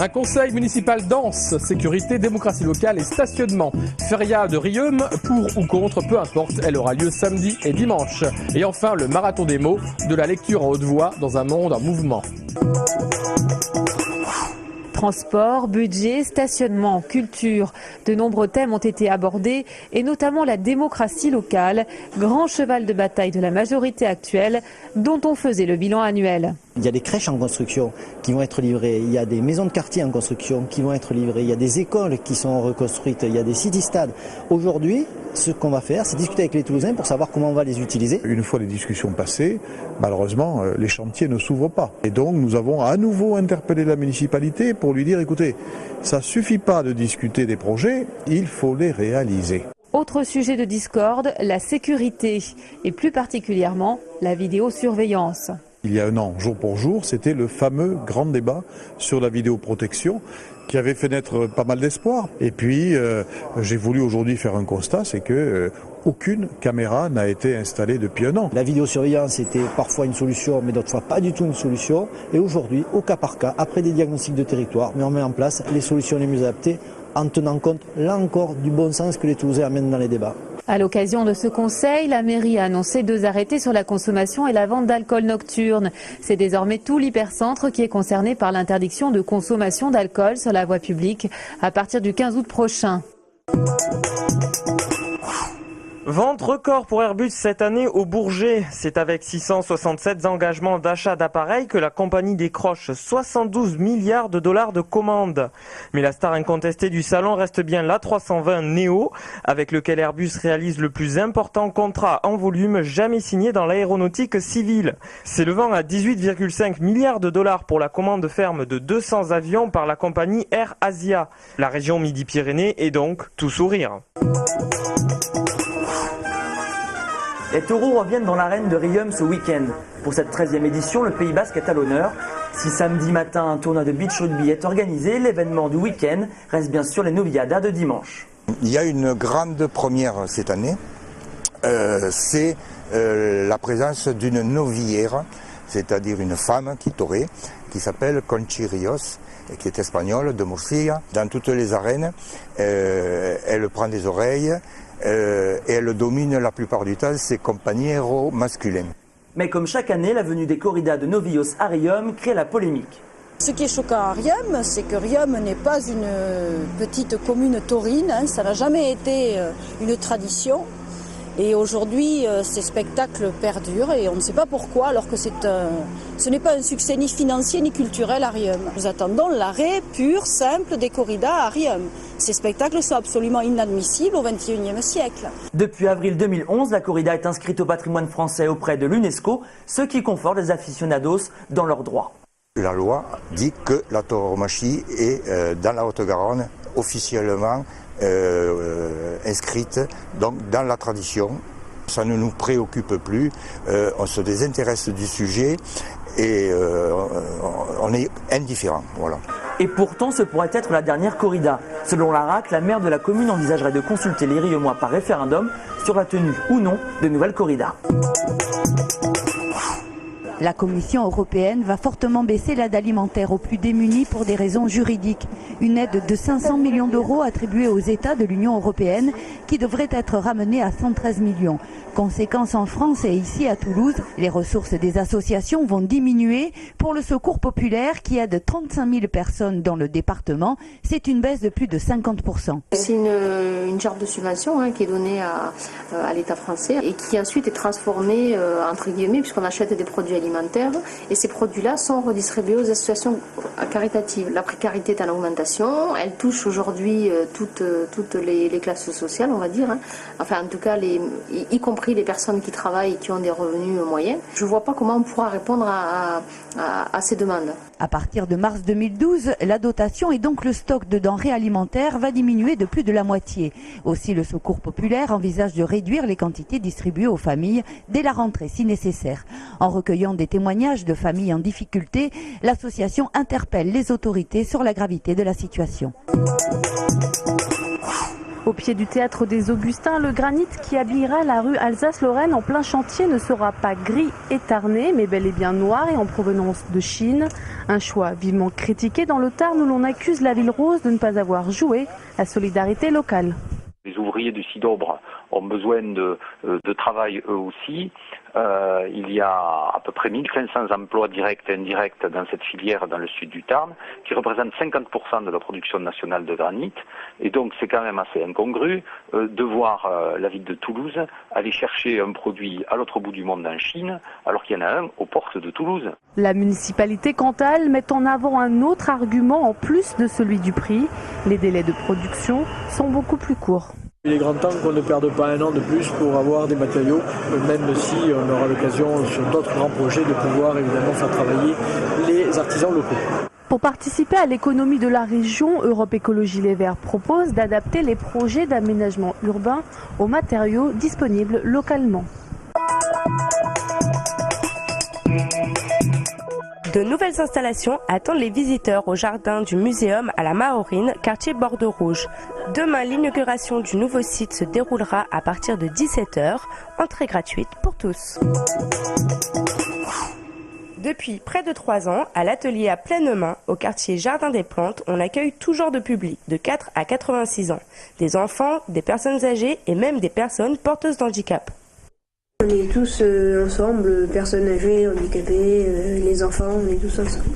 Un conseil municipal dense, sécurité, démocratie locale et stationnement. Feria de Riom, pour ou contre, peu importe, elle aura lieu samedi et dimanche. Et enfin, le marathon des mots, de la lecture en haute voix dans un monde en mouvement. Transport, budget, stationnement, culture. De nombreux thèmes ont été abordés et notamment la démocratie locale, grand cheval de bataille de la majorité actuelle dont on faisait le bilan annuel. Il y a des crèches en construction qui vont être livrées, il y a des maisons de quartier en construction qui vont être livrées, il y a des écoles qui sont reconstruites, il y a des city-stades. Aujourd'hui, ce qu'on va faire, c'est discuter avec les Toulousains pour savoir comment on va les utiliser. Une fois les discussions passées, malheureusement, les chantiers ne s'ouvrent pas. Et donc, nous avons à nouveau interpellé la municipalité pour lui dire, écoutez, ça ne suffit pas de discuter des projets, il faut les réaliser. Autre sujet de discorde, la sécurité et plus particulièrement la vidéosurveillance. Il y a un an, jour pour jour, c'était le fameux grand débat sur la vidéoprotection qui avait fait naître pas mal d'espoir. Et puis, j'ai voulu aujourd'hui faire un constat, c'est que aucune caméra n'a été installée depuis un an. La vidéosurveillance était parfois une solution, mais d'autres fois pas du tout une solution. Et aujourd'hui, au cas par cas, après des diagnostics de territoire, mais on met en place les solutions les mieux adaptées en tenant compte, là encore, du bon sens que les Toulousains amènent dans les débats. À l'occasion de ce conseil, la mairie a annoncé 2 arrêtés sur la consommation et la vente d'alcool nocturne. C'est désormais tout l'hypercentre qui est concerné par l'interdiction de consommation d'alcool sur la voie publique à partir du 15 août prochain. Vente record pour Airbus cette année au Bourget. C'est avec 667 engagements d'achat d'appareils que la compagnie décroche 72 milliards de dollars de commandes. Mais la star incontestée du salon reste bien l'A320 Neo, avec lequel Airbus réalise le plus important contrat en volume jamais signé dans l'aéronautique civile. S'élevant à 18,5 milliards de dollars pour la commande ferme de 200 avions par la compagnie Air Asia. La région Midi-Pyrénées est donc tout sourire. Les taureaux reviennent dans l'arène de Riom ce week-end. Pour cette 13e édition, le Pays Basque est à l'honneur. Si samedi matin un tournoi de beach rugby est organisé, l'événement du week-end reste bien sûr les noviadas de dimanche. Il y a une grande première cette année, c'est la présence d'une novière, c'est-à-dire une femme qui torée, qui s'appelle Conchi Rios, et qui est espagnole, de Murcia. Dans toutes les arènes, elle prend des oreilles, et elle domine la plupart du temps ses compagnons masculins. Mais comme chaque année, la venue des corridas de novios à Riom crée la polémique. Ce qui est choquant à Riom, c'est que Riom n'est pas une petite commune taurine, ça n'a jamais été une tradition. Et aujourd'hui, ces spectacles perdurent et on ne sait pas pourquoi, alors que ce n'est pas un succès ni financier ni culturel à Riom. Nous attendons l'arrêt pur, simple des corridas à Riom. Ces spectacles sont absolument inadmissibles au XXIe siècle. Depuis avril 2011, la corrida est inscrite au patrimoine français auprès de l'UNESCO, ce qui conforte les aficionados dans leurs droits. La loi dit que la tauromachie est dans la Haute-Garonne officiellement inscrite donc dans la tradition. Ça ne nous préoccupe plus, on se désintéresse du sujet et on est indifférent. Voilà. Et pourtant, ce pourrait être la dernière corrida. Selon l'ARAC, la maire de la commune envisagerait de consulter les Riomois par référendum sur la tenue ou non de nouvelles corridas. La Commission européenne va fortement baisser l'aide alimentaire aux plus démunis pour des raisons juridiques. Une aide de 500 millions d'euros attribuée aux États de l'Union européenne qui devrait être ramenée à 113 millions. Conséquence en France et ici à Toulouse, les ressources des associations vont diminuer. Pour le Secours populaire qui aide 35 000 personnes dans le département, c'est une baisse de plus de 50%. C'est une genre de subvention qui est donnée à l'État français et qui ensuite est transformée entre guillemets puisqu'on achète des produits alimentaires et ces produits-là sont redistribués aux associations caritatives. La précarité est en augmentation, elle touche aujourd'hui toutes les classes sociales, on va dire. Enfin en tout cas y compris les personnes qui travaillent et qui ont des revenus moyens. Je ne vois pas comment on pourra répondre à ces demandes. À partir de mars 2012, la dotation et donc le stock de denrées alimentaires va diminuer de plus de la moitié. Aussi, le Secours populaire envisage de réduire les quantités distribuées aux familles dès la rentrée si nécessaire. En recueillant des témoignages de familles en difficulté, l'association interpelle les autorités sur la gravité de la situation. Au pied du théâtre des Augustins, le granit qui habillera la rue Alsace-Lorraine en plein chantier ne sera pas gris et tarné, mais bel et bien noir et en provenance de Chine. Un choix vivement critiqué dans le Tarn où l'on accuse la ville rose de ne pas avoir joué la solidarité locale. Les ouvriers du Cidobre ont besoin de travail eux aussi. Il y a à peu près 1500 emplois directs et indirects dans cette filière dans le sud du Tarn, qui représentent 50% de la production nationale de granit. Et donc c'est quand même assez incongru de voir la ville de Toulouse aller chercher un produit à l'autre bout du monde en Chine, alors qu'il y en a un aux portes de Toulouse. La municipalité, quant à elle, met en avant un autre argument en plus de celui du prix. Les délais de production sont beaucoup plus courts. Il est grand temps qu'on ne perde pas un an de plus pour avoir des matériaux, même si on aura l'occasion sur d'autres grands projets de pouvoir évidemment faire travailler les artisans locaux. Pour participer à l'économie de la région, Europe Écologie Les Verts propose d'adapter les projets d'aménagement urbain aux matériaux disponibles localement. De nouvelles installations attendent les visiteurs au jardin du muséum à la Mahorine, quartier Bordeaux Rouge. Demain, l'inauguration du nouveau site se déroulera à partir de 17h, entrée gratuite pour tous. Depuis près de 3 ans, à l'atelier à pleine main, au quartier Jardin des Plantes, on accueille tout genre de public, de 4 à 86 ans. Des enfants, des personnes âgées et même des personnes porteuses d'handicap. On est tous ensemble, personnes âgées, handicapées, les enfants, on est tous ensemble.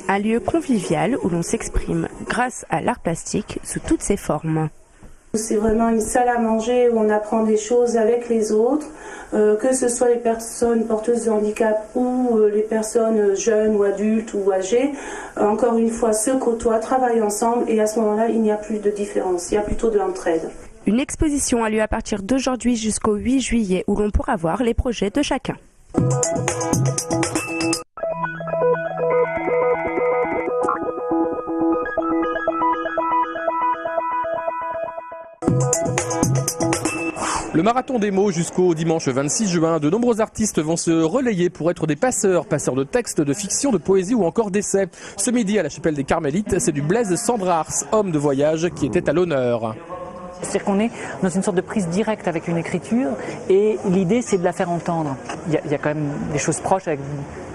Un lieu convivial où l'on s'exprime grâce à l'art plastique sous toutes ses formes. C'est vraiment une salle à manger où on apprend des choses avec les autres, que ce soit les personnes porteuses de handicap ou les personnes jeunes ou adultes ou âgées. Encore une fois, se côtoient, travaillent ensemble et à ce moment-là, il n'y a plus de différence, il y a plutôt de l'entraide. Une exposition a lieu à partir d'aujourd'hui jusqu'au 8 juillet où l'on pourra voir les projets de chacun. Le marathon des mots jusqu'au dimanche 26 juin, de nombreux artistes vont se relayer pour être des passeurs de textes, de fiction, de poésie ou encore d'essais. Ce midi à la chapelle des Carmélites, c'est du Blaise Sandrars, homme de voyage, qui était à l'honneur. C'est-à-dire qu'on est dans une sorte de prise directe avec une écriture et l'idée c'est de la faire entendre. Il y a quand même des choses proches avec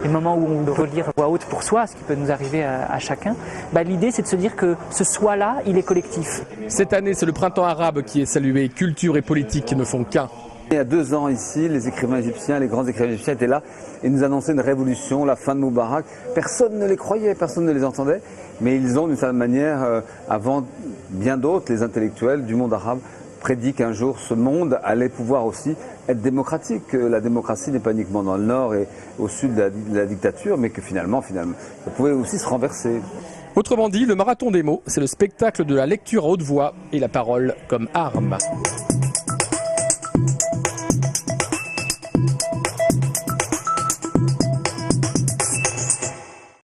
des moments où on doit relire à voix haute pour soi, ce qui peut nous arriver à chacun. L'idée c'est de se dire que ce soi-là, il est collectif. Cette année, c'est le printemps arabe qui est salué. Culture et politique ne font qu'un. Il y a 2 ans ici, les écrivains égyptiens, les grands écrivains égyptiens étaient là et nous annonçaient une révolution, la fin de Moubarak. Personne ne les croyait, personne ne les entendait, mais ils ont d'une certaine manière, avant bien d'autres, les intellectuels du monde arabe, prédit qu'un jour ce monde allait pouvoir aussi être démocratique, que la démocratie n'est pas uniquement dans le nord et au sud de la dictature, mais que finalement, ça pouvait aussi se renverser. Autrement dit, le marathon des mots, c'est le spectacle de la lecture à haute voix et la parole comme arme.